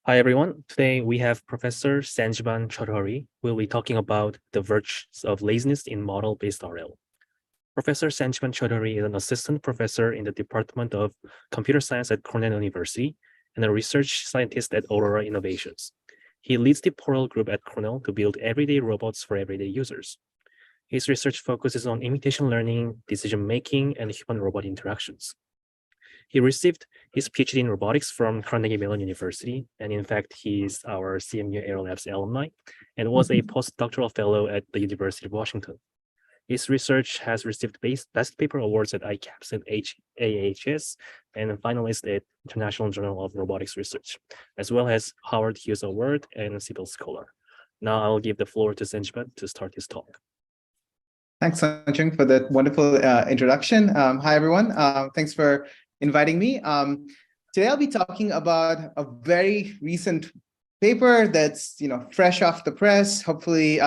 Hi, everyone. Today we have Professor Sanjiban Choudhury, who will be talking about the virtues of laziness in model-based RL. Professor Sanjiban Choudhury is an assistant professor in the Department of Computer Science at Cornell University and a research scientist at Aurora Innovations. He leads the Portal group at Cornell to build everyday robots for everyday users. His research focuses on imitation learning, decision-making, and human-robot interactions. He received his PhD in robotics from Carnegie Mellon University, and in fact, he is our CMU AirLab's alumni, and was a postdoctoral fellow at the University of Washington. His research has received Best Paper Awards at ICAPS and AHS, and a finalist at International Journal of Robotics Research, as well as Howard Hughes Award and Sibyl Scholar. Now I'll give the floor to Sanjiban to start his talk. Thanks, Sanjiban, for that wonderful introduction. Hi, everyone. Thanks for inviting me. Today I'll be talking about a very recent paper that's fresh off the press. Hopefully,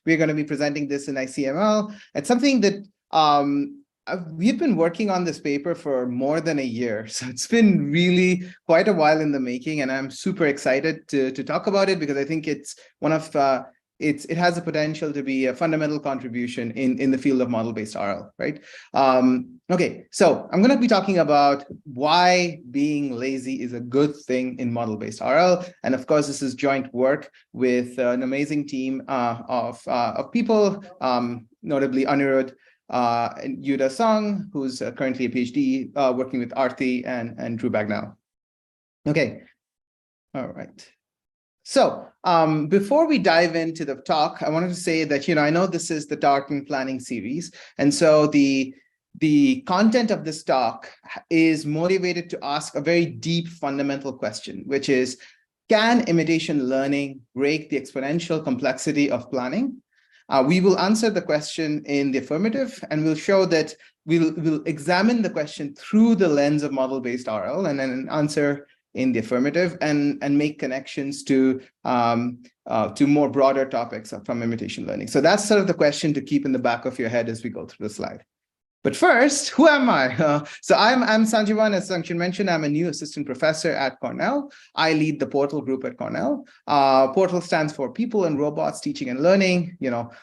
we're going to be presenting this in ICML. It's something that we've been working on this paper for more than a year. So it's been really quite a while in the making, and I'm super excited to talk about it because I think it's one of it has the potential to be a fundamental contribution in the field of model-based RL, right? Okay, so I'm going to be talking about why being lazy is a good thing in model-based RL. And of course, this is joint work with an amazing team of people, notably Anirudh and Yuda Song, who's currently a PhD working with Arthi and Drew Bagnall. Okay, all right. So before we dive into the talk, I wanted to say that, I know this is the Tartan planning series. And so the content of this talk is motivated to ask a very deep fundamental question, which is, can imitation learning break the exponential complexity of planning? We will answer the question in the affirmative, and we'll show that we'll examine the question through the lens of model-based RL and then answer in the affirmative and make connections to more broader topics from imitation learning. So that's sort of the question to keep in the back of your head as we go through the slide. But first, who am I? So I'm Sanjiban. As Sanjiban mentioned, I'm a new assistant professor at Cornell. I lead the Portal group at Cornell. Portal stands for People and Robots Teaching and Learning.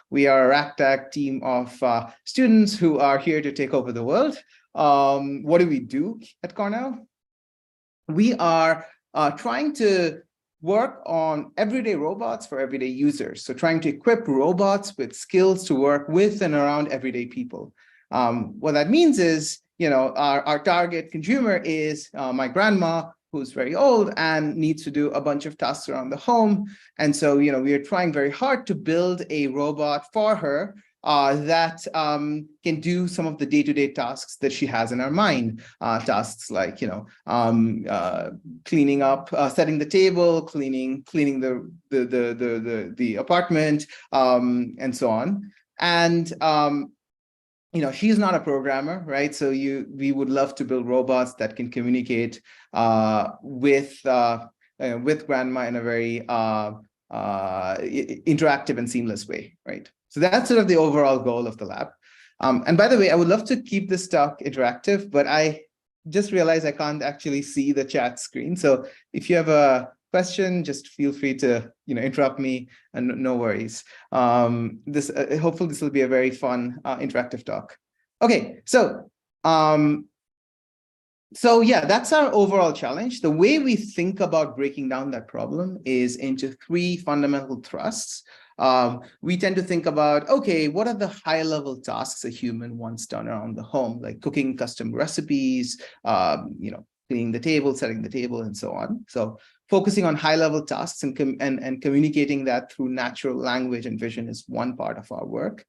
We are a ragtag team of students who are here to take over the world. What do we do at Cornell? We are trying to work on everyday robots for everyday users. So trying to equip robots with skills to work with and around everyday people. What that means is, our target consumer is my grandma, who's very old and needs to do a bunch of tasks around the home. And so, we are trying very hard to build a robot for her that can do some of the day-to-day tasks that she has in her mind. Tasks like, cleaning up, setting the table, cleaning the apartment, and so on. And she's not a programmer, right? So we would love to build robots that can communicate with grandma in a very interactive and seamless way, right? So that's sort of the overall goal of the lab. And by the way, I would love to keep this talk interactive, but I just realized I can't actually see the chat screen. So if you have a question, just feel free to interrupt me, and no worries. Hopefully this will be a very fun interactive talk. Okay, so yeah, that's our overall challenge. The way we think about breaking down that problem is into three fundamental thrusts. We tend to think about, okay, what are the high-level tasks a human wants done around the home, like cooking custom recipes, cleaning the table, setting the table, and so on. So focusing on high-level tasks and communicating that through natural language and vision is one part of our work.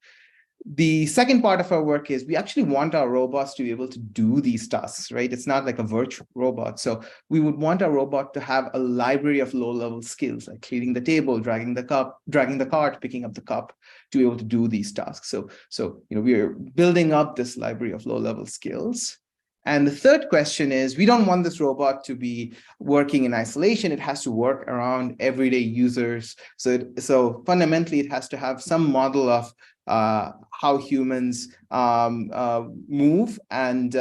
The second part of our work is we actually want our robots to be able to do these tasks, right? It's not like a virtual robot. So we would want our robot to have a library of low-level skills, like cleaning the table, dragging the cart, picking up the cup, to be able to do these tasks. So we are building up this library of low-level skills. And the third question is, we don't want this robot to be working in isolation. It has to work around everyday users. So fundamentally, it has to have some model of how humans move and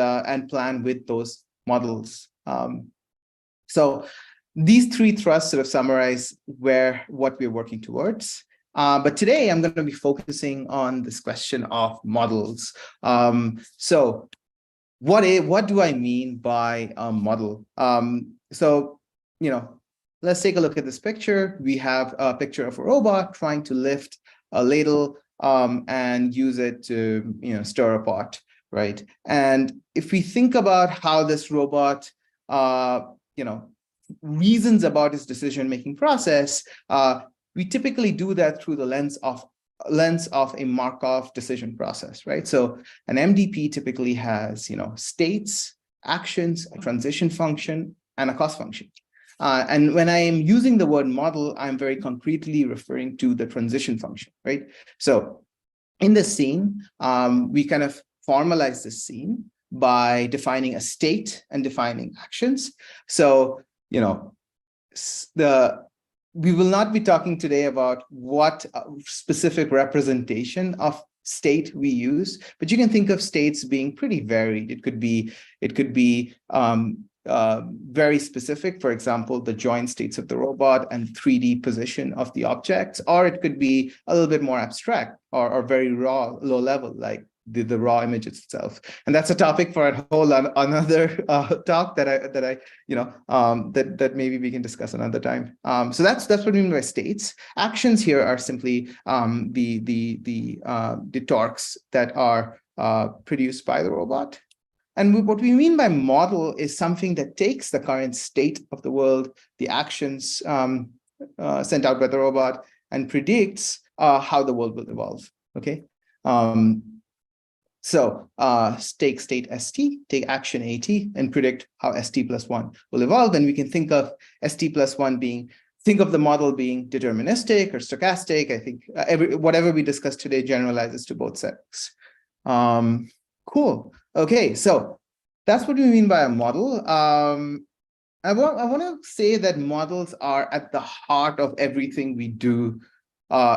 plan with those models. So these three thrusts sort of summarize what we're working towards. But today I'm going to be focusing on this question of models. So what do I mean by a model? So, let's take a look at this picture. We have a picture of a robot trying to lift a ladle and use it to, stir a pot, right? And if we think about how this robot, reasons about its decision-making process, we typically do that through the lens of a Markov decision process, right? So an MDP typically has, states, actions, a transition function, and a cost function. And when I am using the word model, I'm very concretely referring to the transition function, right? So in this scene, we kind of formalize this scene by defining a state and defining actions. So, we will not be talking today about what specific representation of state we use, but you can think of states being pretty varied. It could be very specific, for example, the joint states of the robot and 3D position of the objects, or it could be a little bit more abstract or very raw, low level, like the raw image itself. And that's a topic for a whole another talk that maybe we can discuss another time. So that's what we mean by states. Actions here are simply the torques that are produced by the robot. And what we mean by model is something that takes the current state of the world, the actions sent out by the robot, and predicts how the world will evolve. Okay. So take state ST, take action AT, and predict how ST plus 1 will evolve. And we can think of ST plus 1 think of the model being deterministic or stochastic. I think whatever we discussed today generalizes to both settings. Cool. Okay, so that's what we mean by a model. I want to say that models are at the heart of everything we do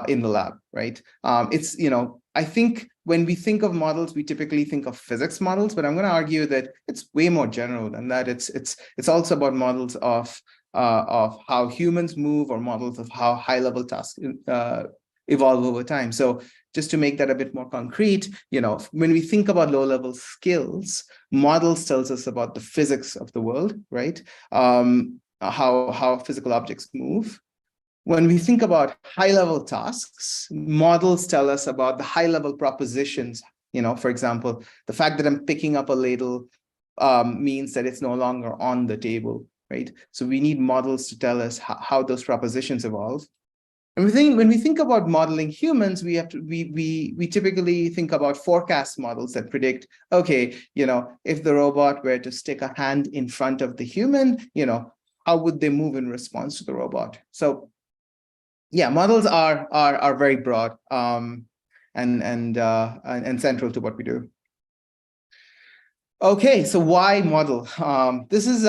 in the lab, right? I think when we think of models, we typically think of physics models, but I'm going to argue that it's way more general than that. It's also about models of how humans move, or models of how high-level tasks evolve over time. So just to make that a bit more concrete, when we think about low-level skills, models tells us about the physics of the world, right? How physical objects move. When we think about high-level tasks, models tell us about the high-level propositions. For example, the fact that I'm picking up a ladle means that it's no longer on the table, right? So we need models to tell us how those propositions evolve. And when we think about modeling humans, we typically think about forecast models that predict, okay, if the robot were to stick a hand in front of the human, how would they move in response to the robot? So yeah, models are very broad and central to what we do. Okay, so why model? This is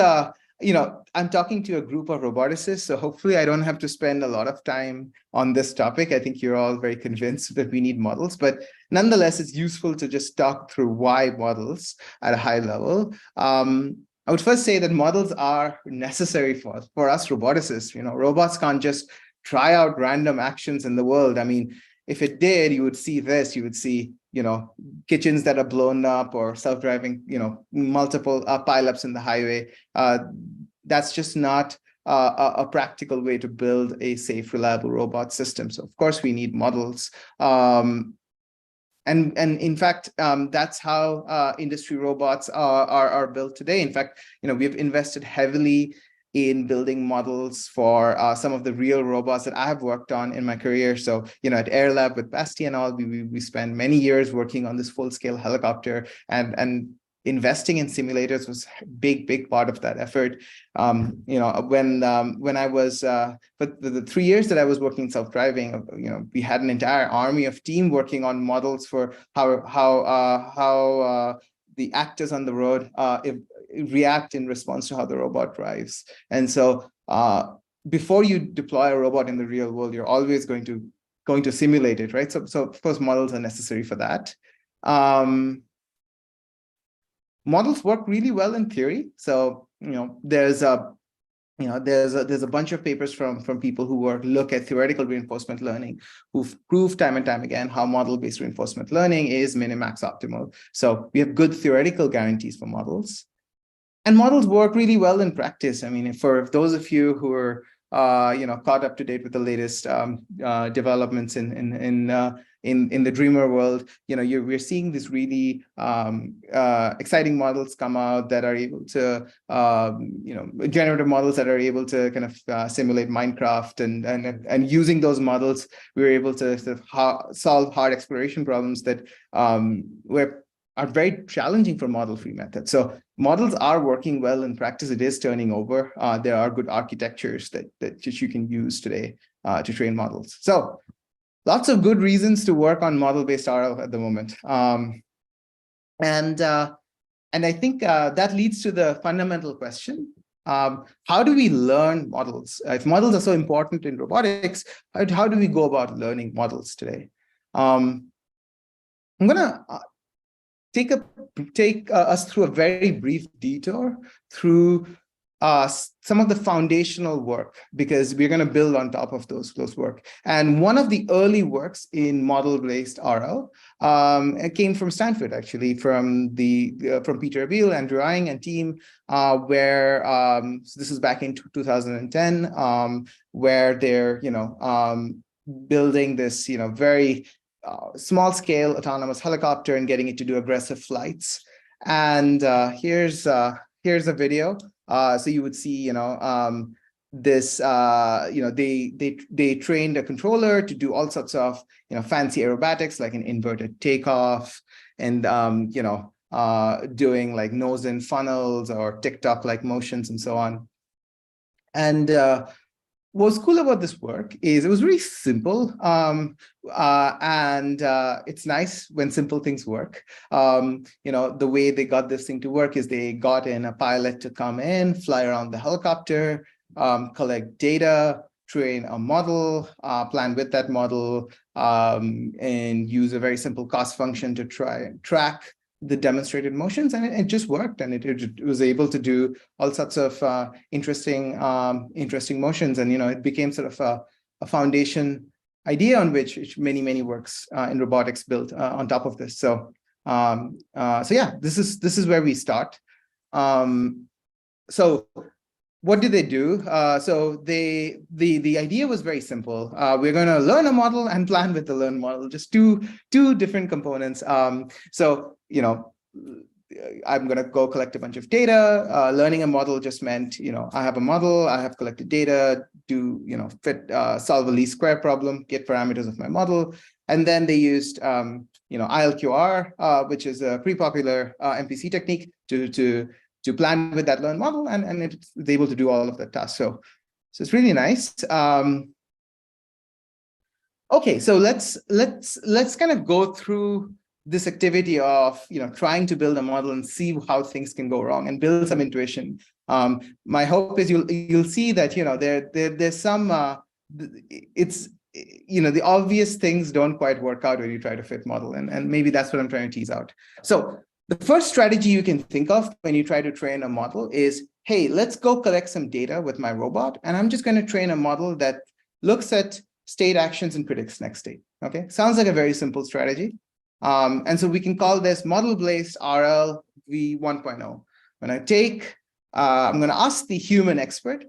I'm talking to a group of roboticists, so hopefully I don't have to spend a lot of time on this topic. I think you're all very convinced that we need models, but nonetheless, it's useful to just talk through why models at a high level. I would first say that models are necessary for us roboticists. Robots can't just try out random actions in the world. I mean, if it did, you would see this. You would see, kitchens that are blown up, or self-driving, multiple pileups in the highway. That's just not a practical way to build a safe, reliable robot system. So of course we need models. And in fact, that's how industry robots are built today. In fact, we've invested heavily in building models for some of the real robots that I have worked on in my career. So, at AirLab with Basti and all, we spent many years working on this full-scale helicopter, and investing in simulators was a big part of that effort. When I was, but the 3 years that I was working in self-driving, we had an entire army of team working on models for how the actors on the road react in response to how the robot drives. And so before you deploy a robot in the real world, you're always going to simulate it, right? So of course, models are necessary for that. Models work really well in theory. So, there's there's a bunch of papers from people who look at theoretical reinforcement learning, who've proved time and time again how model-based reinforcement learning is min-max optimal. So we have good theoretical guarantees for models. And models work really well in practice. I mean, for those of you who are caught up to date with the latest developments in the Dreamer world, we're seeing these really exciting models come out that are able to, generative models that are able to kind of simulate Minecraft, and using those models, we're able to sort of solve hard exploration problems that are very challenging for model-free methods. So models are working well in practice. It is turning over. There are good architectures that you can use today to train models. So lots of good reasons to work on model-based RL at the moment. And I think that leads to the fundamental question. How do we learn models? If models are so important in robotics, how do we go about learning models today? I'm going to take us through a very brief detour through some of the foundational work, because we're going to build on top of those work. And one of the early works in model-based RL came from Stanford, actually, from Peter Abel, Andrew Ng, and team, where so this is back in 2010, where they're building this very small-scale autonomous helicopter and getting it to do aggressive flights. And here's a video. So you would see, this, they trained a controller to do all sorts of, fancy aerobatics, like an inverted takeoff, and doing like nose-in funnels or TikTok-like motions and so on. And what's cool about this work is it was really simple, and it's nice when simple things work. The way they got this thing to work is they got in a pilot to come in, fly around the helicopter, collect data, train a model, plan with that model, and use a very simple cost function to try and track the demonstrated motions, and it just worked, and it was able to do all sorts of interesting motions, and it became sort of a foundation idea on which many works in robotics built on top of this. So yeah, this is where we start. So what did they do? So the idea was very simple. We're going to learn a model and plan with the learn model, just two different components. So I'm going to go collect a bunch of data. Learning a model just meant, I have a model, I have collected data, solve a least square problem, get parameters of my model. And then they used, ILQR, which is a pretty popular MPC technique to plan with that learned model, and it's able to do all of that task. So it's really nice. Okay, so let's kind of go through this activity of trying to build a model and see how things can go wrong and build some intuition. My hope is you'll see that there's some it's the obvious things don't quite work out when you try to fit model, and maybe that's what I'm trying to tease out. So the first strategy you can think of when you try to train a model is, hey, let's go collect some data with my robot, and I'm just going to train a model that looks at state actions and predicts next state. Okay, sounds like a very simple strategy. And so we can call this model-based RL v1.0. I'm going to ask the human expert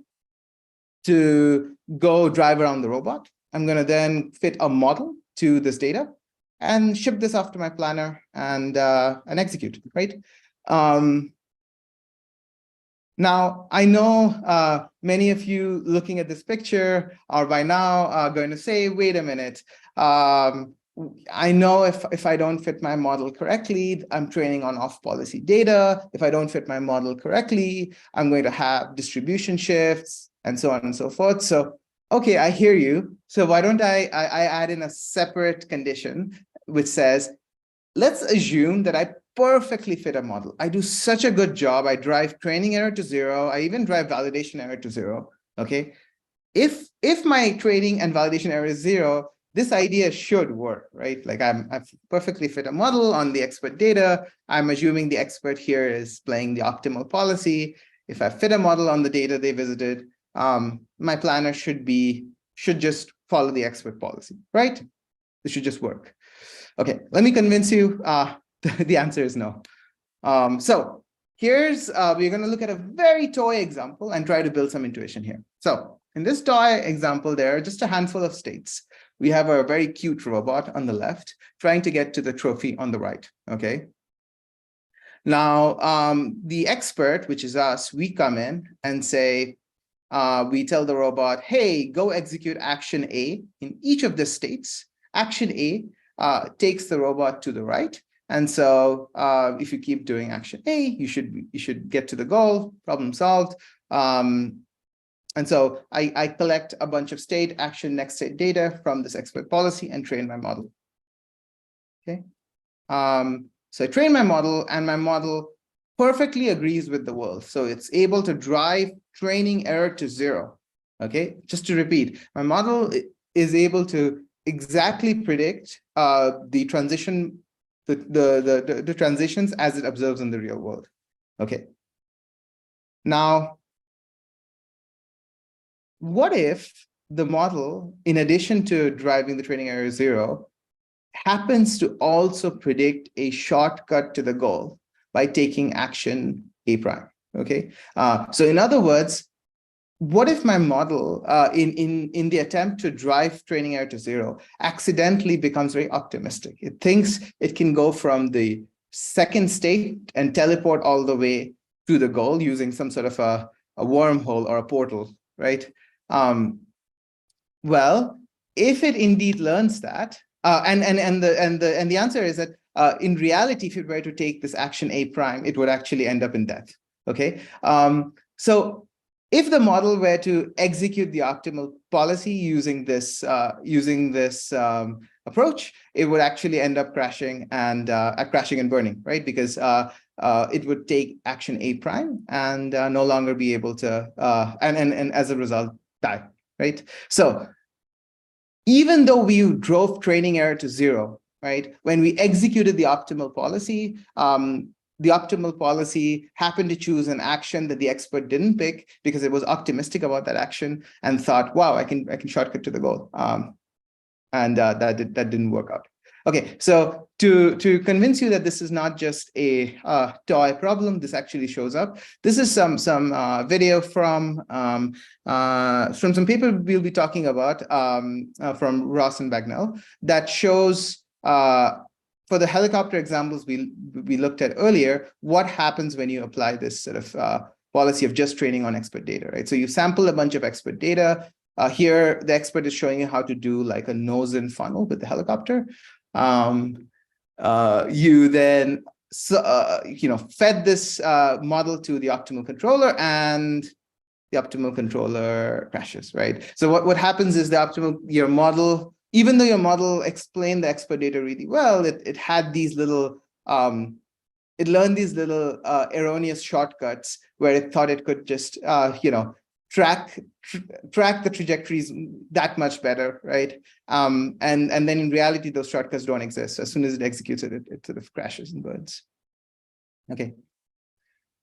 to go drive around the robot. I'm going to then fit a model to this data and ship this off to my planner and execute, right? Now, I know many of you looking at this picture are by now going to say, wait a minute, I know if I don't fit my model correctly, I'm training on off-policy data. If I don't fit my model correctly, I'm going to have distribution shifts and so on and so forth. So, okay, I hear you. So why don't I add in a separate condition which says, let's assume that I perfectly fit a model. I do such a good job. I drive training error to 0. I even drive validation error to 0. Okay. If my training and validation error is 0, this idea should work, right? Like I've perfectly fit a model on the expert data. I'm assuming the expert here is playing the optimal policy. If I fit a model on the data they visited, my planner should just follow the expert policy, right? This should just work. Okay, let me convince you. The answer is no. So here's, we're going to look at a very toy example and try to build some intuition here. So in this toy example, there are just a handful of states. We have a very cute robot on the left trying to get to the trophy on the right, okay? Now, the expert, which is us, we come in and say, we tell the robot, hey, go execute action A in each of the states. Action A takes the robot to the right. And so if you keep doing action A, you should get to the goal, problem solved. And so I collect a bunch of state, action, next state data from this expert policy and train my model. Okay. So I train my model, and my model perfectly agrees with the world. So it's able to drive training error to 0. Okay, just to repeat, my model is able to exactly predict the transition, the transitions as it observes in the real world. Okay. Now, what if the model, in addition to driving the training error 0, happens to also predict a shortcut to the goal by taking action A prime? Okay. So in other words, what if my model, in the attempt to drive training error to 0, accidentally becomes very optimistic? It thinks it can go from the second state and teleport all the way to the goal using some sort of a wormhole or a portal, right? Well, if it indeed learns that, and the answer is that in reality, if it were to take this action A prime, it would actually end up in death. Okay. So if the model were to execute the optimal policy using this approach, it would actually end up crashing and burning, right? Because it would take action A prime and no longer be able to, and as a result, die, right? So even though we drove training error to 0, right, when we executed the optimal policy, happened to choose an action that the expert didn't pick because it was optimistic about that action and thought, wow, I can shortcut to the goal. And that didn't work out. Okay, so to convince you that this is not just a toy problem, this actually shows up. This is some video from some paper we'll be talking about from Ross and Bagnell that shows for the helicopter examples we looked at earlier, what happens when you apply this sort of policy of just training on expert data, right? So you sample a bunch of expert data. Here, the expert is showing you how to do like a nose-in funnel with the helicopter. You then fed this model to the optimal controller, and the optimal controller crashes, right? So what happens is your model, even though your model explained the expert data really well, it had these little it learned these little erroneous shortcuts where it thought it could just track the trajectories that much better, right? And then in reality, those shortcuts don't exist. As soon as it executes it, it sort of crashes and burns. Okay.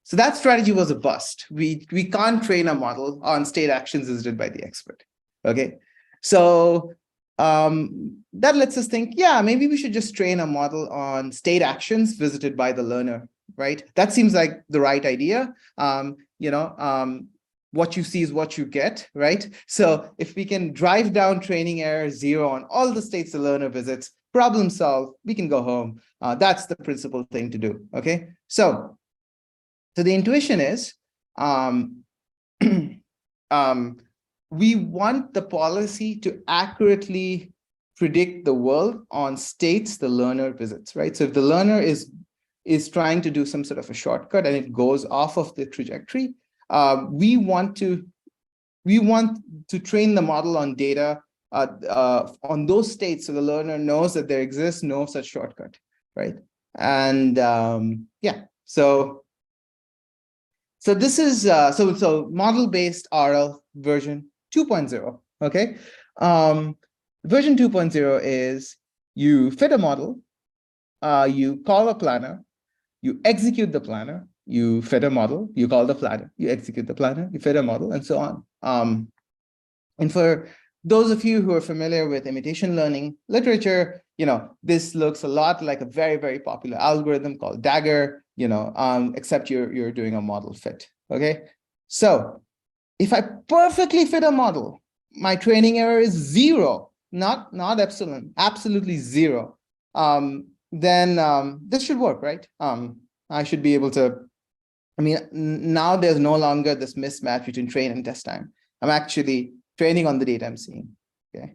So that strategy was a bust. We can't train a model on state actions visited by the expert. Okay. So that lets us think, yeah, maybe we should just train a model on state actions visited by the learner, right? That seems like the right idea. What you see is what you get, right? So if we can drive down training error 0 on all the states the learner visits, problem solved, we can go home. That's the principal thing to do, okay? So the intuition is, we want the policy to accurately predict the world on states the learner visits, right? So if the learner is trying to do some sort of a shortcut and it goes off of the trajectory, we want to train the model on data on those states so the learner knows that there exists no such shortcut, right? And yeah, so this is so model-based RL version 2.0. Okay, version 2.0 is you fit a model, you call a planner, you execute the planner, you fit a model, you call the planner, you execute the planner, you fit a model, and so on. And for those of you who are familiar with imitation learning literature, this looks a lot like a very, very popular algorithm called Dagger, except you're doing a model fit. Okay. So if I perfectly fit a model, my training error is zero, not epsilon, absolutely zero. Then this should work, right? I should be able to, now there's no longer this mismatch between train and test time. I'm actually training on the data I'm seeing. Okay.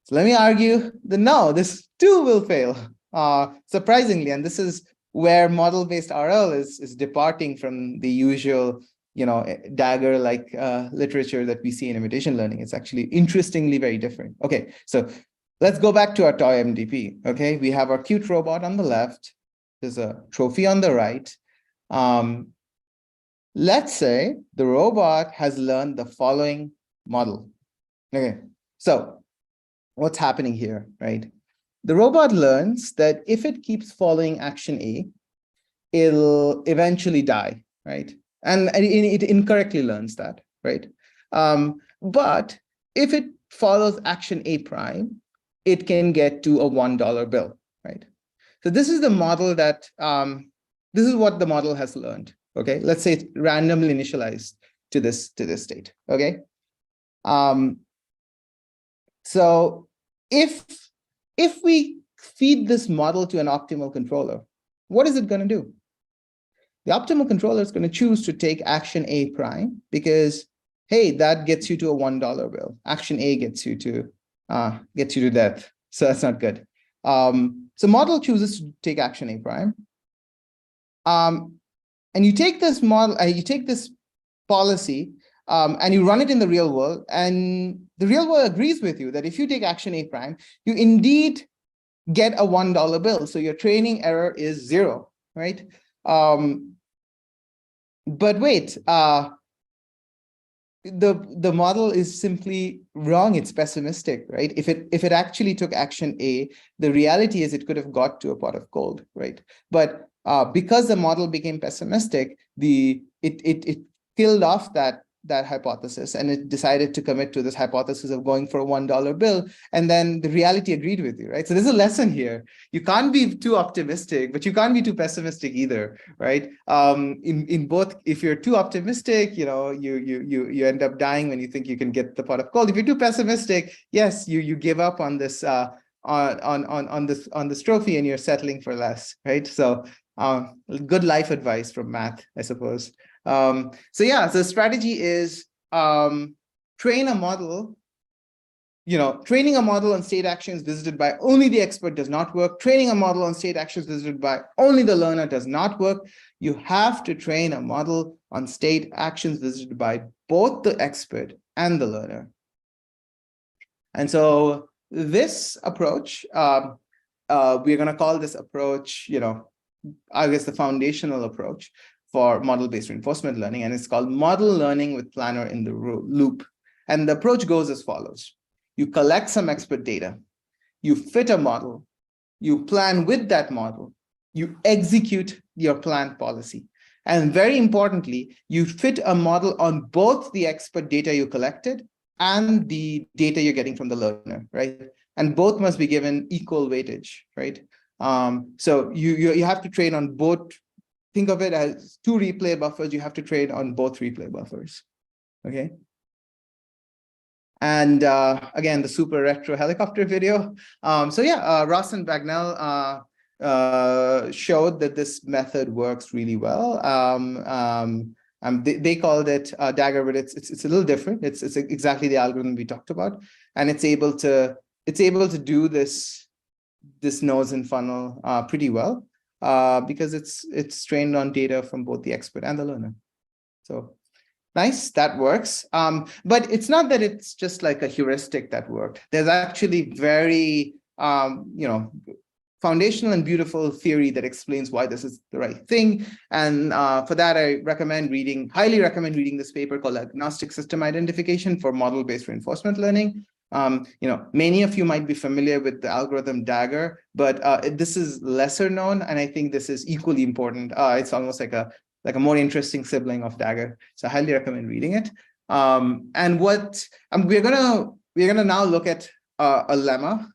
So let me argue that no, this too will fail. Surprisingly, and this is where model-based RL is departing from the usual, Dagger-like literature that we see in imitation learning. It's actually interestingly very different. Okay, so let's go back to our toy MDP. Okay, we have our cute robot on the left. There's a trophy on the right. Let's say the robot has learned the following model. Okay, so what's happening here, right? The robot learns that if it keeps following action A, it'll eventually die, right? And it incorrectly learns that, right? But if it follows action A prime, it can get to a $1 bill, right? So this is the model that, this is what the model has learned, okay? Let's say it's randomly initialized to this state, okay? So if we feed this model to an optimal controller, what is it going to do? The optimal controller is going to choose to take action A prime because, hey, that gets you to a $1 bill. Action A gets you to death. So that's not good. So model chooses to take action A prime. And you take this model, you take this policy, and you run it in the real world, and the real world agrees with you that if you take action A prime, you indeed get a $1 bill. So your training error is zero, right? But wait, the model is simply wrong. It's pessimistic, right? If it actually took action A, the reality is it could have got to a pot of gold, right? But because the model became pessimistic, it killed off that hypothesis, and it decided to commit to this hypothesis of going for a $1 bill, and then the reality agreed with you, right? So there's a lesson here. You can't be too optimistic, but you can't be too pessimistic either, right? In both, if you're too optimistic, you end up dying when you think you can get the pot of gold. If you're too pessimistic, yes, you give up on this on this trophy, and you're settling for less, right? So good life advice from math, I suppose. So yeah, so the strategy is train a model. Training a model on state actions visited by only the expert does not work. Training a model on state actions visited by only the learner does not work. You have to train a model on state actions visited by both the expert and the learner. And so this approach, we're going to call this approach, I guess the foundational approach for model-based reinforcement learning, and it's called model learning with planner in the loop. And the approach goes as follows. You collect some expert data, you fit a model, you plan with that model, you execute your planned policy. And very importantly, you fit a model on both the expert data you collected and the data you're getting from the learner, right? And both must be given equal weightage, right? So you have to train on both. Think of it as two replay buffers. You have to train on both replay buffers, okay? And again, the super retro helicopter video. So yeah, Ross and Bagnell showed that this method works really well. They called it Dagger, but it's a little different. It's exactly the algorithm we talked about, and it's able to do this nose and funnel pretty well. Because it's trained on data from both the expert and the learner. So nice, that works. But it's not that it's just like a heuristic that worked. There's actually very foundational and beautiful theory that explains why this is the right thing. And for that, I highly recommend reading this paper called Agnostic System Identification for Model-Based Reinforcement Learning. Many of you might be familiar with the algorithm Dagger, but this is lesser known, and I think this is equally important. It's almost like a more interesting sibling of Dagger. So I highly recommend reading it. And what we're gonna now look at a lemma.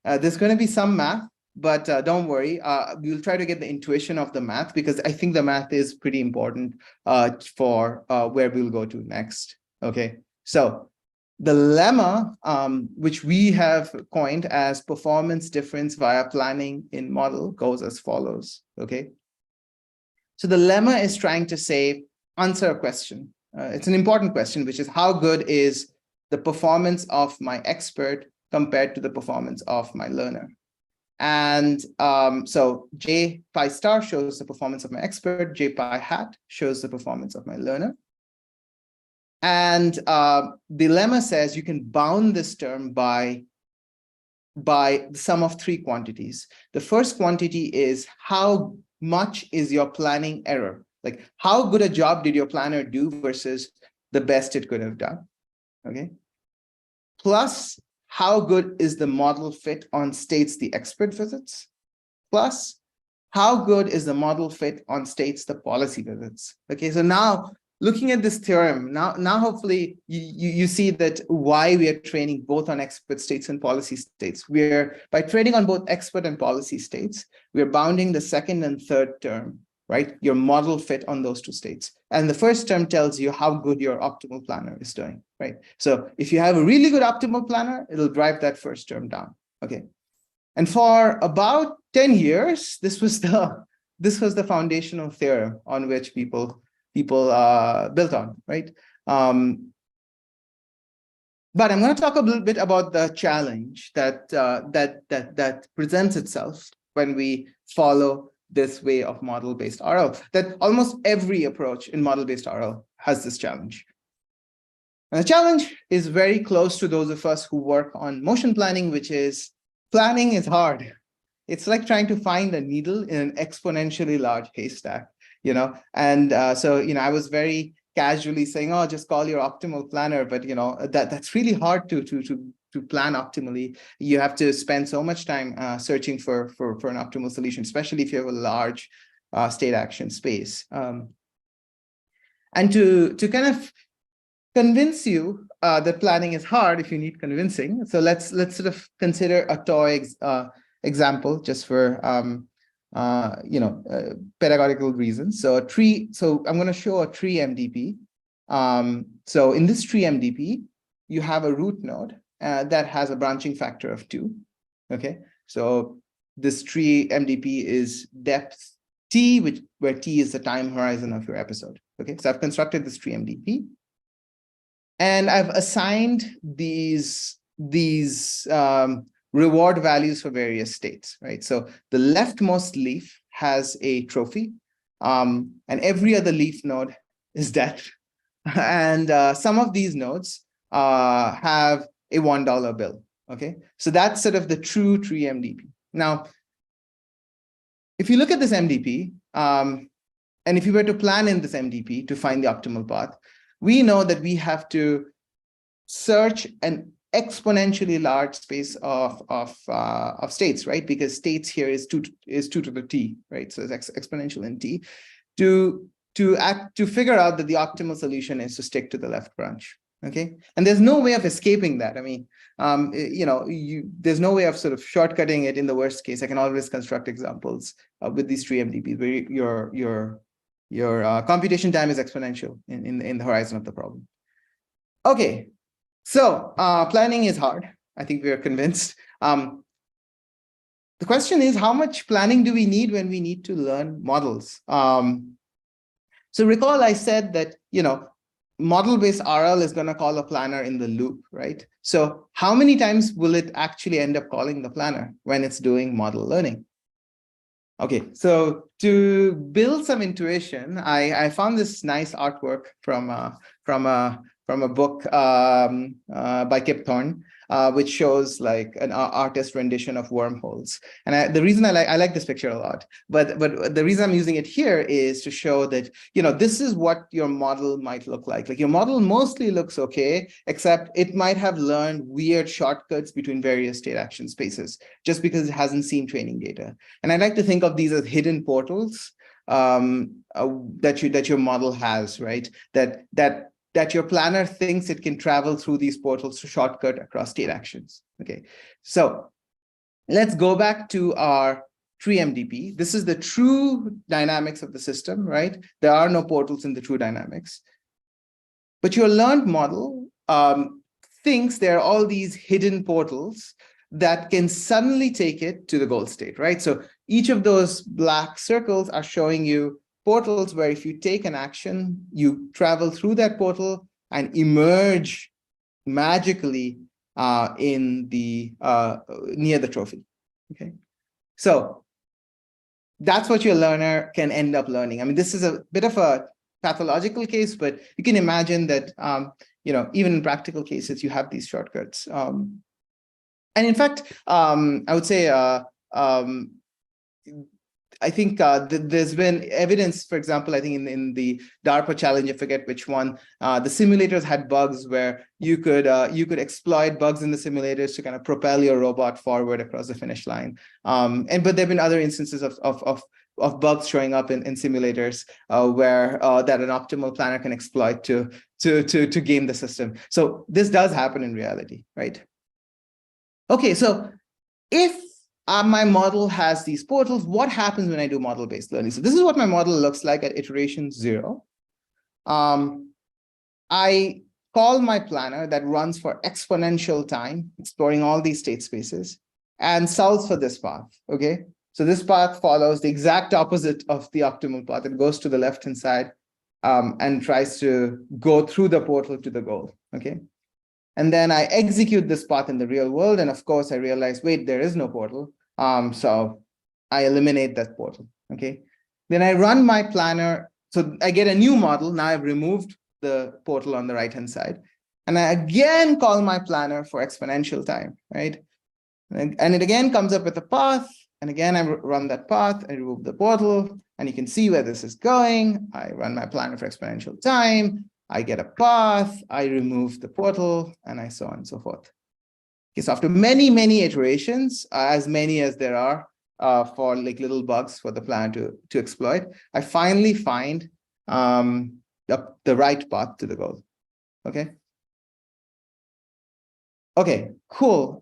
There's going to be some math, but don't worry. We'll try to get the intuition of the math because I think the math is pretty important for where we'll go to next. Okay, so the lemma, which we have coined as performance difference via planning in model, goes as follows. Okay, so the lemma is trying to say, answer a question. It's an important question, which is how good is the performance of my expert compared to the performance of my learner? And so J pi star shows the performance of my expert, J pi hat shows the performance of my learner. And the lemma says you can bound this term by the sum of three quantities. The first quantity is how much is your planning error? Like how good a job did your planner do versus the best it could have done, okay? Plus, how good is the model fit on states the expert visits? Plus, how good is the model fit on states the policy visits? Okay, so now looking at this theorem, now hopefully you see that why we are training both on expert states and policy states. By training on both expert and policy states, we're bounding the second and third term, right? Your model fit on those two states. And the first term tells you how good your optimal planner is doing, right? So if you have a really good optimal planner, it'll drive that first term down, okay? And for about 10 years, this was the foundational theorem on which people built on, right? But I'm going to talk a little bit about the challenge that presents itself when we follow this way of model-based RL. That almost every approach in model-based RL has this challenge. And the challenge is very close to those of us who work on motion planning, which is planning is hard. It's like trying to find a needle in an exponentially large haystack, you know? And so, you know, I was very casually saying, oh, just call your optimal planner. But, you know, that's really hard to plan optimally. You have to spend so much time searching for an optimal solution, especially if you have a large state action space. And to kind of convince you that planning is hard if you need convincing. So let's sort of consider a toy example just for pedagogical reasons. So I'm going to show a tree MDP. So in this tree MDP, you have a root node that has a branching factor of 2. Okay, so this tree MDP is depth t, where t is the time horizon of your episode. Okay, so I've constructed this tree MDP. And I've assigned these reward values for various states, right? So the leftmost leaf has a trophy, and every other leaf node is death. And some of these nodes have a $1 bill, okay? So that's sort of the true tree MDP. Now, if you look at this MDP, and if you were to plan in this MDP to find the optimal path, we know that we have to search an exponentially large space of states, right? Because states here is 2 to the t, right? So it's exponential in t to figure out that the optimal solution is to stick to the left branch. Okay, and there's no way of escaping that. I mean, there's no way of sort of shortcutting it in the worst case. I can always construct examples with these tree MDPs where your computation time is exponential in the horizon of the problem. Okay, so planning is hard. I think we are convinced. The question is, how much planning do we need when we need to learn models? So recall I said that, you know, model-based RL is going to call a planner in the loop, right? So how many times will it actually end up calling the planner when it's doing model learning? Okay, so to build some intuition, I found this nice artwork from a book by Kip Thorne, which shows like an artist rendition of wormholes. And the reason I like this picture a lot, but the reason I'm using it here is to show that, you know, this is what your model might look like. Like your model mostly looks okay, except it might have learned weird shortcuts between various state action spaces just because it hasn't seen training data. And I like to think of these as hidden portals that your model has, right? That that your planner thinks it can travel through these portals to shortcut across state actions. Okay, so let's go back to our tree MDP. This is the true dynamics of the system, right? There are no portals in the true dynamics. But your learned model thinks there are all these hidden portals that can suddenly take it to the goal state, right? So each of those black circles are showing you portals where if you take an action, you travel through that portal and emerge magically in the near the trophy. Okay, so that's what your learner can end up learning. I mean, this is a bit of a pathological case, but you can imagine that even in practical cases, you have these shortcuts. And in fact, I would say I think there's been evidence, for example, I think in the DARPA challenge, I forget which one, the simulators had bugs where you could exploit bugs in the simulators to kind of propel your robot forward across the finish line. But there have been other instances of bugs showing up in simulators where that an optimal planner can exploit to game the system. So this does happen in reality, right? Okay, so if my model has these portals, what happens when I do model-based learning? So this is what my model looks like at iteration 0. I call my planner that runs for exponential time, exploring all these state spaces, and solves for this path, okay? So this path follows the exact opposite of the optimal path. It goes to the left-hand side and tries to go through the portal to the goal, okay? And then I execute this path in the real world. And of course, I realize, wait, there is no portal. So I eliminate that portal, okay? Then I run my planner. So I get a new model. Now I've removed the portal on the right-hand side. And I again call my planner for exponential time, right? And it again comes up with a path. And again, I run that path. I remove the portal. And you can see where this is going. I run my planner for exponential time. I get a path, I remove the portal, and so on and so forth. Okay, so after many, many iterations, as many as there are for like little bugs for the plan to exploit, I finally find the right path to the goal. Okay. Okay, cool.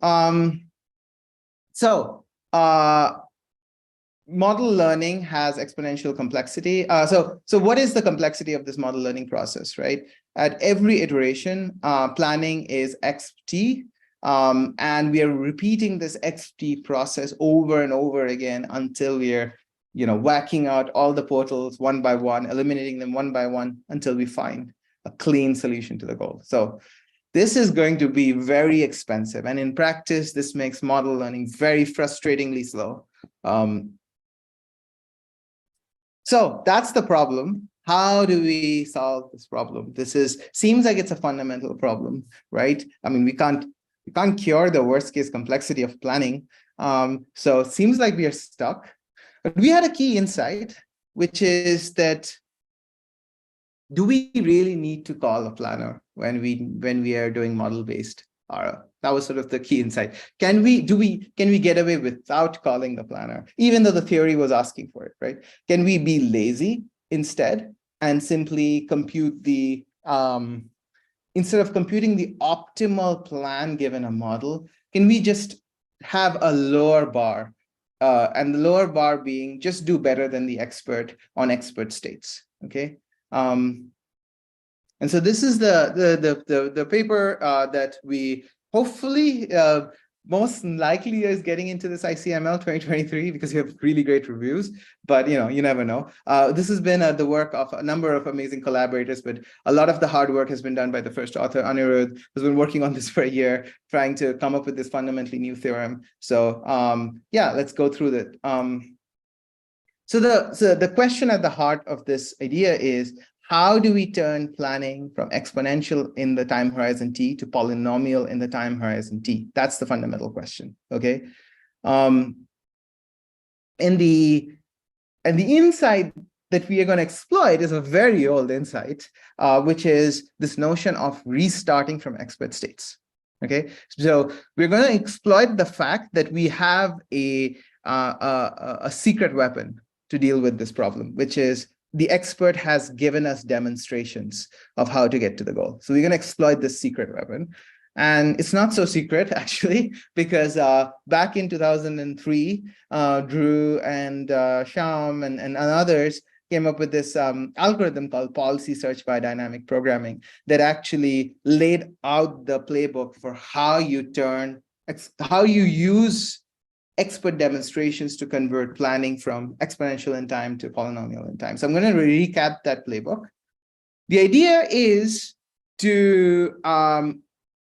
Model learning has exponential complexity. So what is the complexity of this model learning process, right? At every iteration, planning is XT, and we are repeating this XT process over and over again until we are, whacking out all the portals one by one, eliminating them one by one until we find a clean solution to the goal. So this is going to be very expensive, and in practice, this makes model learning very frustratingly slow. So that's the problem. How do we solve this problem? Seems like it's a fundamental problem, right? I mean, we can't cure the worst case complexity of planning. So it seems like we are stuck. But we had a key insight, which is that do we really need to call a planner when we are doing model-based RL? That was sort of the key insight. Can we get away without calling the planner, even though the theory was asking for it, right? Can we be lazy instead and simply compute the instead of computing the optimal plan given a model, can we just have a lower bar, and the lower bar being just do better than the expert on expert states, okay? And so this is the paper that we hopefully most likely is getting into this ICML 2023 because you have really great reviews, but you never know. This has been the work of a number of amazing collaborators, but a lot of the hard work has been done by the first author, Anirudh, who's been working on this for a year, trying to come up with this fundamentally new theorem. So yeah, let's go through that. So the question at the heart of this idea is, how do we turn planning from exponential in the time horizon t to polynomial in the time horizon t? That's the fundamental question, okay? And the insight that we are going to exploit is a very old insight, which is this notion of restarting from expert states, okay? So we're going to exploit the fact that we have a secret weapon to deal with this problem, which is the expert has given us demonstrations of how to get to the goal. So we're going to exploit this secret weapon. And it's not so secret, actually, because back in 2003, Drew and Sham and others came up with this algorithm called policy search by dynamic programming that actually laid out the playbook for how you use expert demonstrations to convert planning from exponential in time to polynomial in time. So I'm going to recap that playbook. The idea is to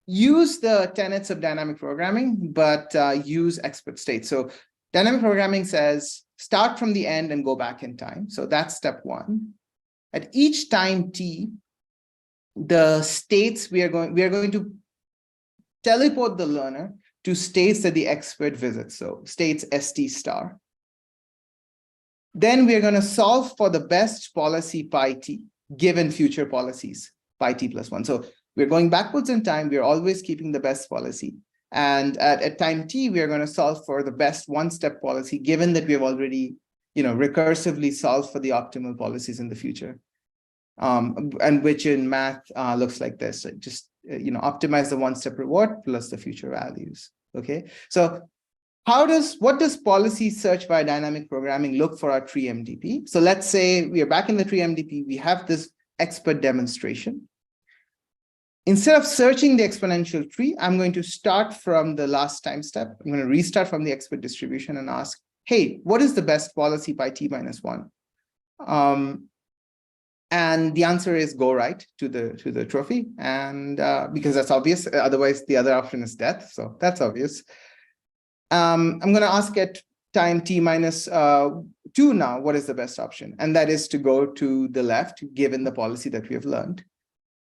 use the tenets of dynamic programming, but use expert states. So dynamic programming says, start from the end and go back in time. So that's step one. At each time t, the states we are going to teleport the learner to states that the expert visits. So states st star. Then we are going to solve for the best policy pi t, given future policies pi t plus 1. So we're going backwards in time. We're always keeping the best policy. And at time t, we are going to solve for the best one-step policy, given that we have already, recursively solved for the optimal policies in the future. And which in math looks like this. So just, optimize the one-step reward plus the future values. Okay. So what does policy search by dynamic programming look for our tree MDP? So let's say we are back in the tree MDP. We have this expert demonstration. Instead of searching the exponential tree, I'm going to start from the last time step. I'm going to restart from the expert distribution and ask, hey, what is the best policy by t minus 1? And the answer is go right to the trophy. And because that's obvious, otherwise the other option is death. So that's obvious. I'm going to ask at time t minus 2 now, what is the best option? And that is to go to the left, given the policy that we have learned.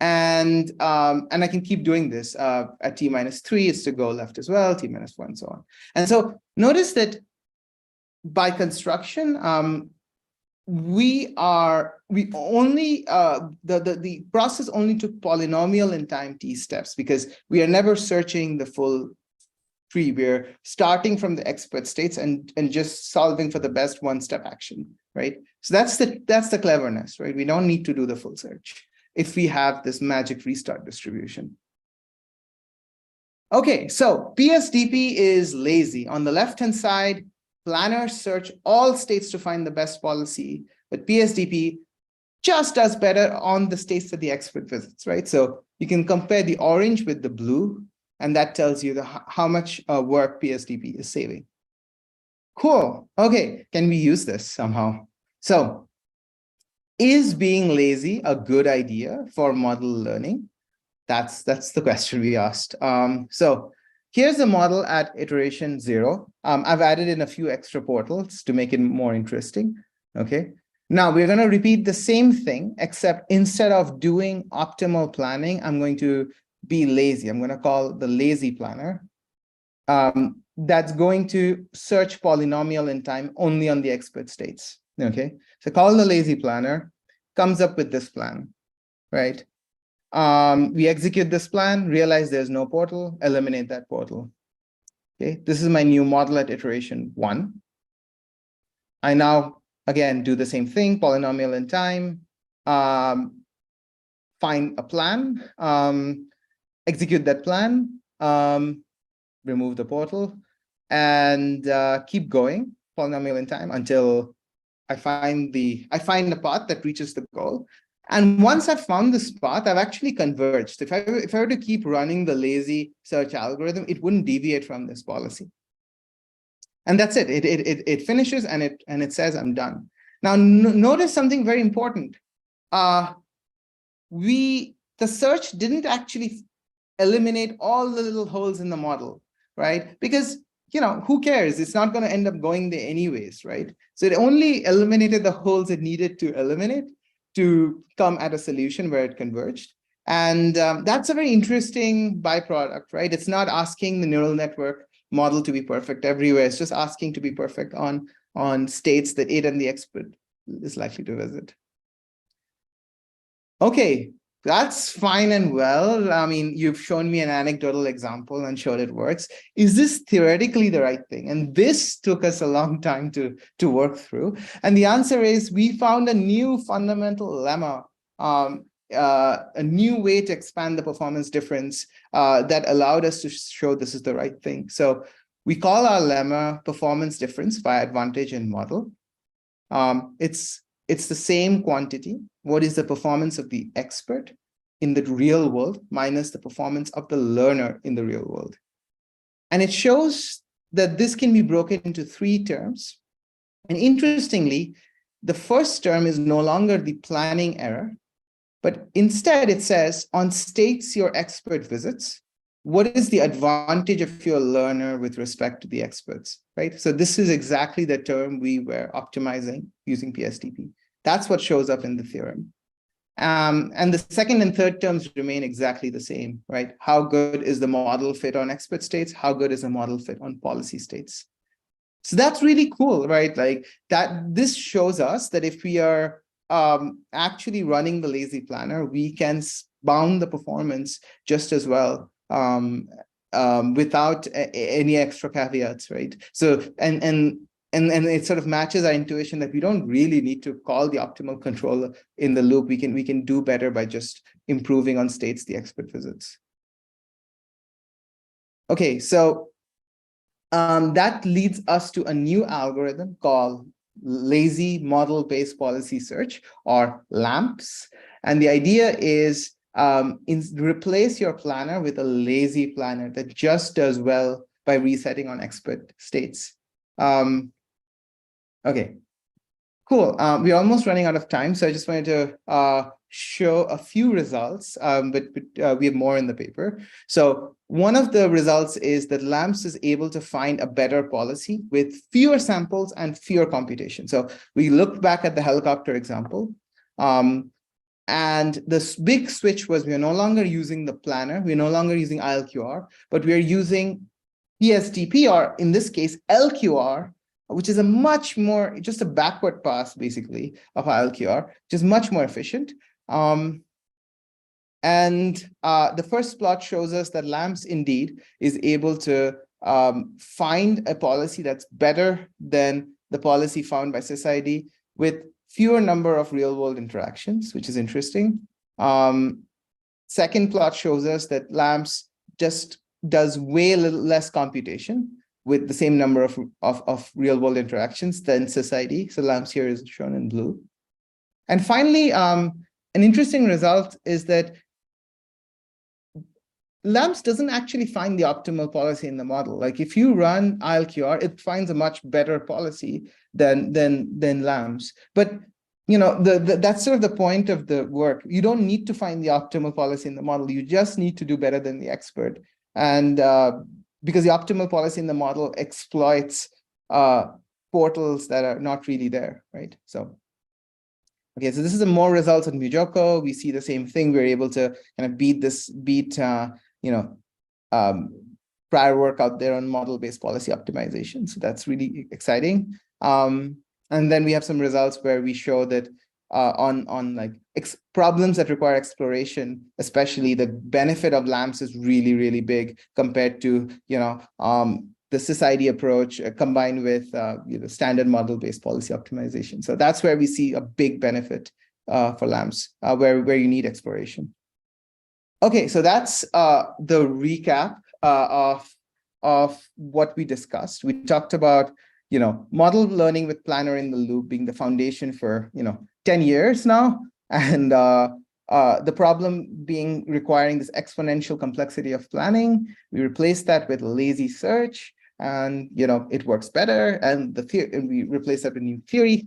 And I can keep doing this. At t minus 3, it's to go left as well, t minus 1, and so on. And so notice that by construction, the process only took polynomial in time t steps, because we are never searching the full tree. We're starting from the expert states and just solving for the best one-step action, right? So that's the cleverness, right? We don't need to do the full search if we have this magic restart distribution. Okay, so PSDP is lazy. On the left-hand side, planners search all states to find the best policy, but PSDP just does better on the states that the expert visits, right? So you can compare the orange with the blue, and that tells you how much work PSDP is saving. Cool. Okay, can we use this somehow? So is being lazy a good idea for model learning? That's the question we asked. So here's the model at iteration 0. I've added in a few extra portals to make it more interesting. Okay. Now we're going to repeat the same thing, except instead of doing optimal planning, I'm going to be lazy. I'm going to call the lazy planner. That's going to search polynomial in time only on the expert states. Okay. So call the lazy planner, comes up with this plan, right? We execute this plan, realize there's no portal, eliminate that portal. Okay, this is my new model at iteration 1. I now, again, do the same thing, polynomial in time, find a plan, execute that plan, remove the portal, and keep going, polynomial in time, until I find a path that reaches the goal. And once I've found this path, I've actually converged. If I were to keep running the lazy search algorithm, it wouldn't deviate from this policy. And that's it. It finishes and it says I'm done. Now notice something very important. The search didn't actually eliminate all the little holes in the model, right? Because who cares? It's not going to end up going there anyways, right? So it only eliminated the holes it needed to eliminate to come at a solution where it converged. And that's a very interesting byproduct, right? It's not asking the neural network model to be perfect everywhere. It's just asking to be perfect on states that it and the expert is likely to visit. Okay, That's fine and well. I mean, you've shown me an anecdotal example and showed it works. Is this theoretically the right thing? And this took us a long time to work through. And the answer is we found a new fundamental lemma, a new way to expand the performance difference that allowed us to show this is the right thing. So we call our lemma performance difference by advantage in model. It's the same quantity. What is the performance of the expert in the real world minus the performance of the learner in the real world? And it shows that this can be broken into 3 terms. And interestingly, the first term is no longer the planning error, but instead it says on states your expert visits, what is the advantage of your learner with respect to the experts, right? So this is exactly the term we were optimizing using PSTP. That's what shows up in the theorem. And the second and third terms remain exactly the same, right? How good is the model fit on expert states? How good is the model fit on policy states? So that's really cool, right? Like that, this shows us that if we are actually running the lazy planner, we can bound the performance just as well without any extra caveats, right? So and it sort of matches our intuition that we don't really need to call the optimal controller in the loop. We can do better by just improving on states the expert visits. Okay, so that leads us to a new algorithm called lazy model-based policy search, or LAMPS. And the idea is replace your planner with a lazy planner that just does well by resetting on expert states. Okay, cool. We're almost running out of time, so I just wanted to show a few results, but we have more in the paper. So one of the results is that LAMPS is able to find a better policy with fewer samples and fewer computation. So we looked back at the helicopter example, and this big switch was we are no longer using the planner, we're no longer using ILQR, but we are using PSTP, or in this case, LQR, which is a much more, just a backward pass, basically, of ILQR, which is much more efficient. The first plot shows us that LAMPS indeed is able to find a policy that's better than the policy found by SysID with fewer number of real-world interactions, which is interesting. Second plot shows us that LAMPS just does way less computation with the same number of real-world interactions than SysID. So LAMPS here is shown in blue. And finally, an interesting result is that LAMPS doesn't actually find the optimal policy in the model. Like if you run ILQR, it finds a much better policy than LAMPS. But you know, that's sort of the point of the work. You don't need to find the optimal policy in the model. You just need to do better than the expert. And because the optimal policy in the model exploits portals that are not really there, right? So, okay, so this is more results on Mujoko. We see the same thing. We're able to kind of beat prior work out there on model-based policy optimization. So that's really exciting. And then we have some results where we show that on like problems that require exploration, especially the benefit of LAMPS is really, really big compared to, the SysID approach combined with, standard model-based policy optimization. So that's where we see a big benefit for LAMPS, where you need exploration. Okay, so that's the recap of what we discussed. We talked about, model learning with planner in the loop being the foundation for, 10 years now. And the problem being requiring this exponential complexity of planning. We replaced that with lazy search, and, it works better. And we replaced that with new theory.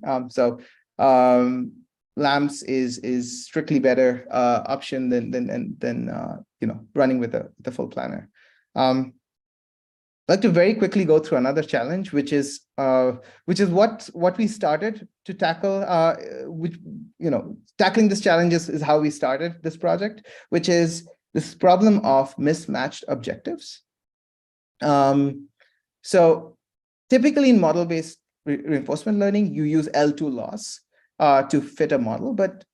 LAMPS is strictly better option than running with the full planner. I'd like to very quickly go through another challenge, which is what we started to tackle. Tackling this challenge is how we started this project, which is this problem of mismatched objectives. So typically in model-based reinforcement learning, you use L2 loss to fit a model, but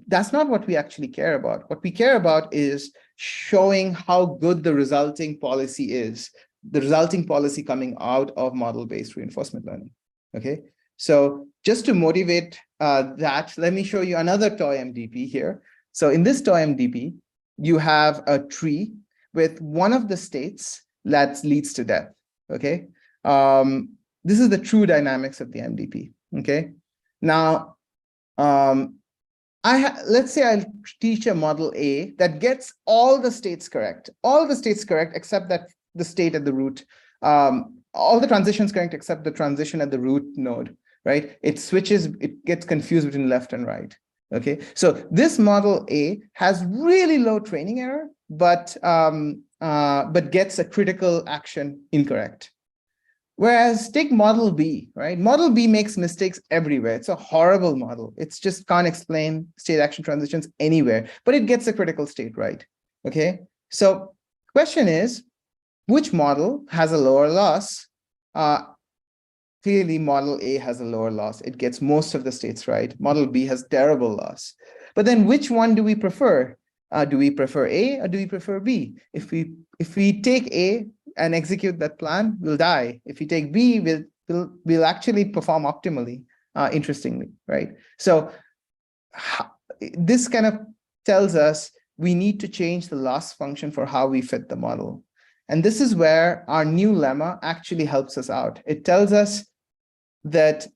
that's not what we actually care about. What we care about is showing how good the resulting policy is, the resulting policy coming out of model-based reinforcement learning. Okay, so just to motivate that, let me show you another toy MDP here. So in this toy MDP, you have a tree with one of the states that leads to death. Okay, this is the true dynamics of the MDP. Okay, now let's say I teach a model A that gets all the states correct except that the state at the root, all the transitions correct except the transition at the root node, right? It switches, it gets confused between left and right. Okay, so this model A has really low training error, but gets a critical action incorrect. Whereas take model B, right? Model B makes mistakes everywhere. It's a horrible model. It's just can't explain state action transitions anywhere, but it gets a critical state right. Okay, so question is, which model has a lower loss? Clearly, model A has a lower loss. It gets most of the states right. Model B has terrible loss. But then which one do we prefer? Do we prefer A or do we prefer B? If we take A and execute that plan, we'll die. If we take B, we'll actually perform optimally, interestingly, right? So this kind of tells us we need to change the loss function for how we fit the model. And this is where our new lemma actually helps us out. It tells us that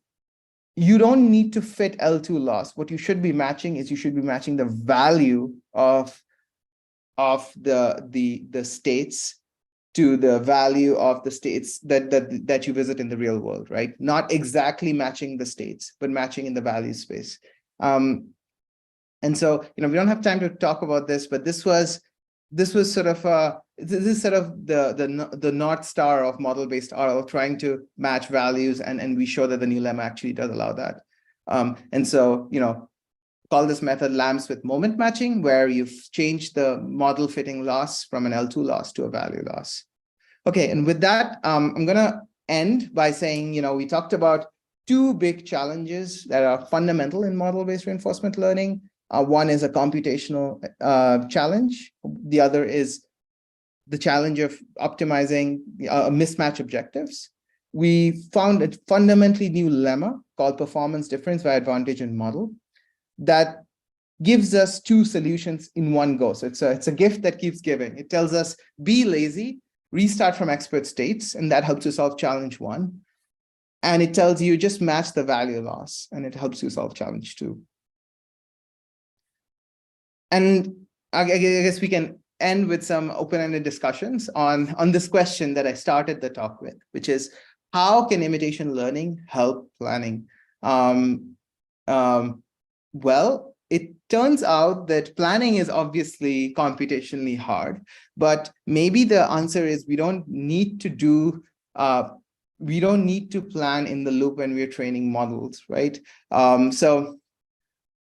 you don't need to fit L2 loss. What you should be matching is you should be matching the value of the states to the value of the states that you visit in the real world, right? Not exactly matching the states, but matching in the value space. And so, we don't have time to talk about this, but this was sort of the North Star of model-based RL, trying to match values, and we show that the new lemma actually does allow that. And so, call this method lamps with moment matching, where you've changed the model fitting loss from an L2 loss to a value loss. Okay, and with that, I'm gonna end by saying, we talked about two big challenges that are fundamental in model-based reinforcement learning. One is a computational challenge. The other is the challenge of optimizing mismatch objectives. We found a fundamentally new lemma called performance difference by advantage in model that gives us two solutions in one go. So it's a gift that keeps giving. It tells us, be lazy, restart from expert states, and that helps you solve challenge one. And it tells you just match the value loss, and it helps you solve challenge two. And I guess we can end with some open-ended discussions on this question that I started the talk with, which is, how can imitation learning help planning? Well, it turns out that planning is obviously computationally hard, but maybe the answer is we don't need to plan in the loop when we're training models, right? So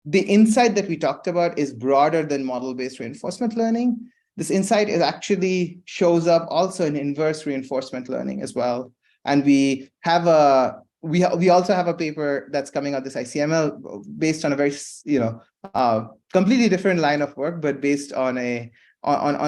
the insight that we talked about is broader than model-based reinforcement learning. This insight actually shows up also in inverse reinforcement learning as well. And we also have a paper that's coming out this ICML based on a very completely different line of work, but based on a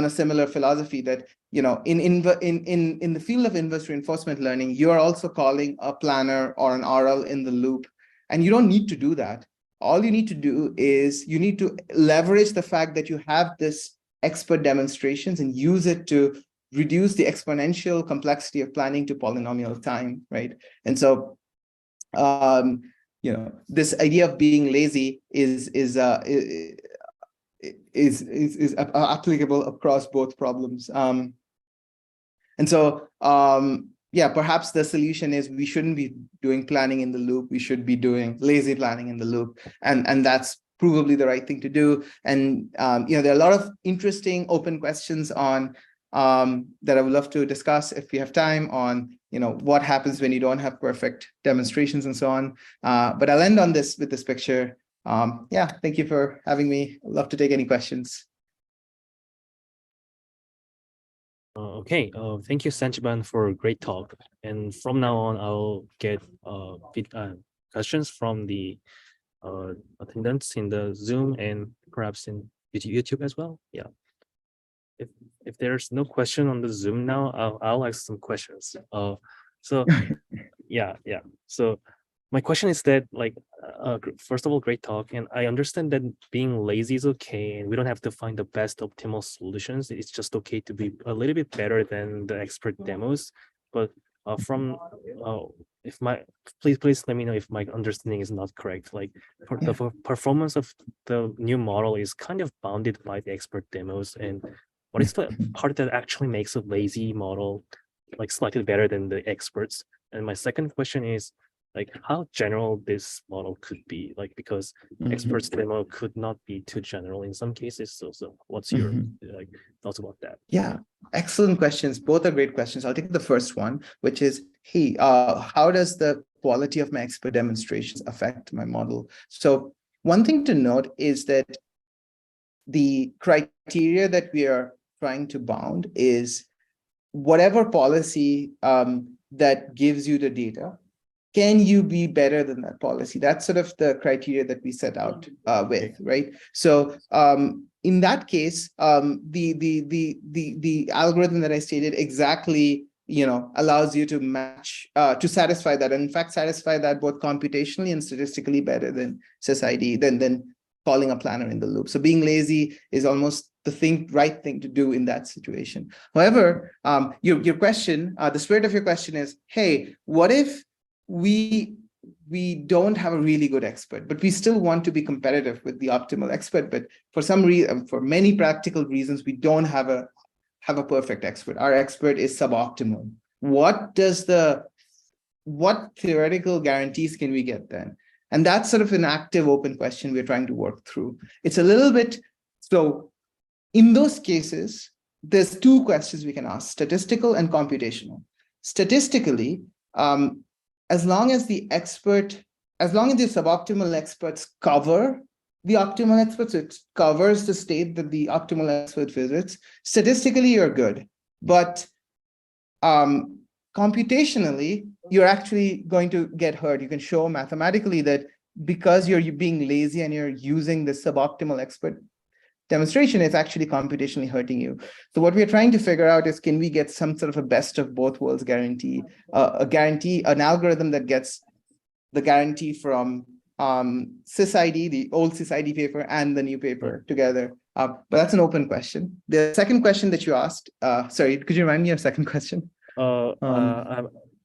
similar philosophy that in the field of inverse reinforcement learning, you are also calling a planner or an RL in the loop, and you don't need to do that. All you need to do is you need to leverage the fact that you have this expert demonstrations and use it to reduce the exponential complexity of planning to polynomial time, right? And so, this idea of being lazy is applicable across both problems. And so, yeah, perhaps the solution is we shouldn't be doing planning in the loop. We should be doing lazy planning in the loop, and that's probably the right thing to do. And there are a lot of interesting open questions on that I would love to discuss if we have time on what happens when you don't have perfect demonstrations and so on. But I'll end on this with this picture. Yeah, thank you for having me. I'd love to take any questions. Okay, thank you, Sanjiban, for a great talk. And from now on, I'll get questions from the attendance in the Zoom and perhaps in YouTube as well. Yeah. If there's no question on the Zoom now, I'll ask some questions. So yeah. So my question is that, like, first of all, great talk, and I understand that being lazy is okay, and we don't have to find the best optimal solutions. It's just okay to be a little bit better than the expert demos. But from if my please let me know if my understanding is not correct. Like, the performance of the new model is kind of bounded by the expert demos, and what is the part that actually makes a lazy model like slightly better than the experts? And my second question is, like, how general this model could be, like, because experts demo could not be too general in some cases. So what's your like thoughts about that? Yeah, excellent questions. Both are great questions. I'll take the first one, which is, hey, how does the quality of my expert demonstrations affect my model? So one thing to note is that the criteria that we are trying to bound is whatever policy that gives you the data, can you be better than that policy? That's sort of the criteria that we set out with, right? So in that case, the algorithm that I stated exactly, allows you to match, to satisfy that, and in fact, satisfy that both computationally and statistically better than SysID, than calling a planner in the loop. So being lazy is almost the right thing to do in that situation. However, your question, the spirit of your question is, hey, what if we don't have a really good expert, but we still want to be competitive with the optimal expert, but for some reason, for many practical reasons, we don't have a perfect expert. Our expert is suboptimal. What theoretical guarantees can we get then? And that's sort of an active open question we're trying to work through. It's a little bit, so in those cases, there's two questions we can ask: statistical and computational. Statistically, as long as the suboptimal experts cover the optimal experts, it covers the state that the optimal expert visits, statistically, you're good. But computationally, you're actually going to get hurt. You can show mathematically that because you're being lazy and you're using the suboptimal expert demonstration, it's actually computationally hurting you. So what we're trying to figure out is, can we get some sort of a best of both worlds guarantee, an algorithm that gets the guarantee from SysID, the old SysID paper, and the new paper together. But that's an open question. The second question that you asked, sorry, could you remind me of second question?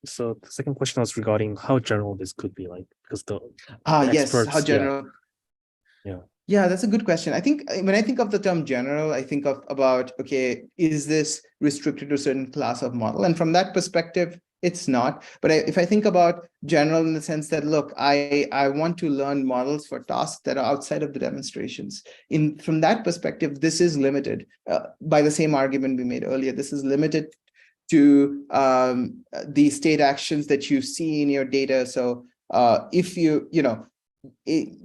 So the second question was regarding how general this could be, like, because the yes, how general. Yeah, that's a good question. I think when I think of the term general, I think about, okay, is this restricted to a certain class of model? And from that perspective, it's not. But if I think about general in the sense that, look, I want to learn models for tasks that are outside of the demonstrations. From that perspective, this is limited by the same argument we made earlier. This is limited to the state actions that you see in your data. So if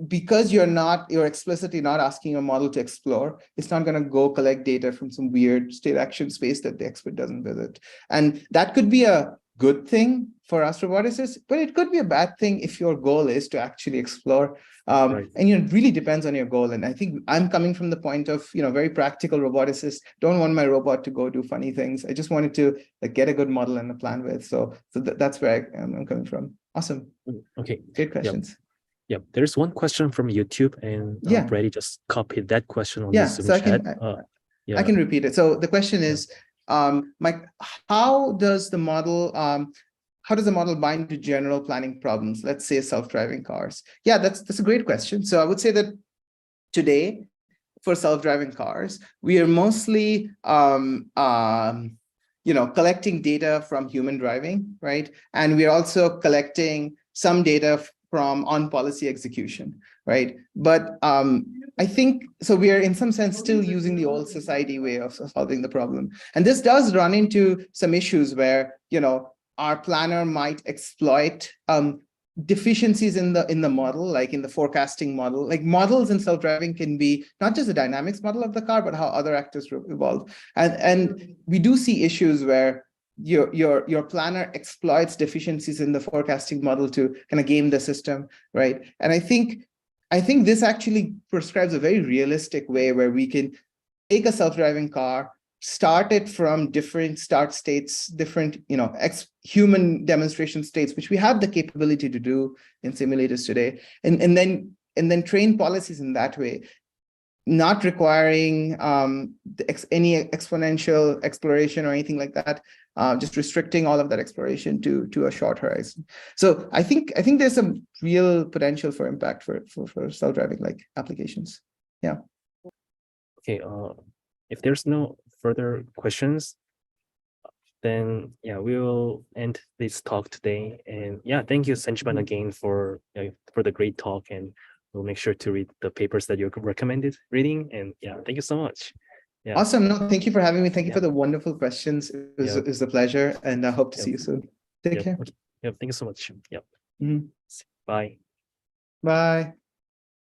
because you're explicitly not asking your model to explore, it's not going to go collect data from some weird state action space that the expert doesn't visit. And that could be a good thing for us roboticists, but it could be a bad thing if your goal is to actually explore. And it really depends on your goal. And I think I'm coming from the point of, very practical roboticist. Don't want my robot to go do funny things. I just wanted to get a good model and a plan with. So that's where I'm coming from. Awesome. Okay. Great questions. Yeah, there's one question from YouTube, and Brady just copied that question on the Zoom chat. I can repeat it. So the question is, Mike, how does the model bind to general planning problems? Let's say self-driving cars. Yeah, that's a great question. So I would say that today, for self-driving cars, we are mostly collecting data from human driving, right? And we're also collecting some data from on-policy execution, right? But I think, so we are in some sense still using the old SysID way of solving the problem. And this does run into some issues where, our planner might exploit deficiencies in the model, like in the forecasting model. Like, models in self-driving can be not just the dynamics model of the car, but how other actors evolve. And we do see issues where your planner exploits deficiencies in the forecasting model to kind of game the system, right? And I think I think this actually prescribes a very realistic way where we can take a self-driving car, start it from different start states, different, human demonstration states, which we have the capability to do in simulators today, and then train policies in that way, not requiring any exponential exploration or anything like that, just restricting all of that exploration to a short horizon. So I think there's some real potential for impact for self-driving like applications. Yeah. Okay. If there's no further questions, then yeah, we will end this talk today. And yeah, thank you, Sanjiban, again for the great talk, and we'll make sure to read the papers that you recommended reading. And yeah, thank you so much. Yeah. Awesome. No, thank you for having me. Thank you for the wonderful questions. It was a pleasure, and I hope to see you soon. Take care. Yeah, thank you so much. Yep. Mhm. Bye. Bye.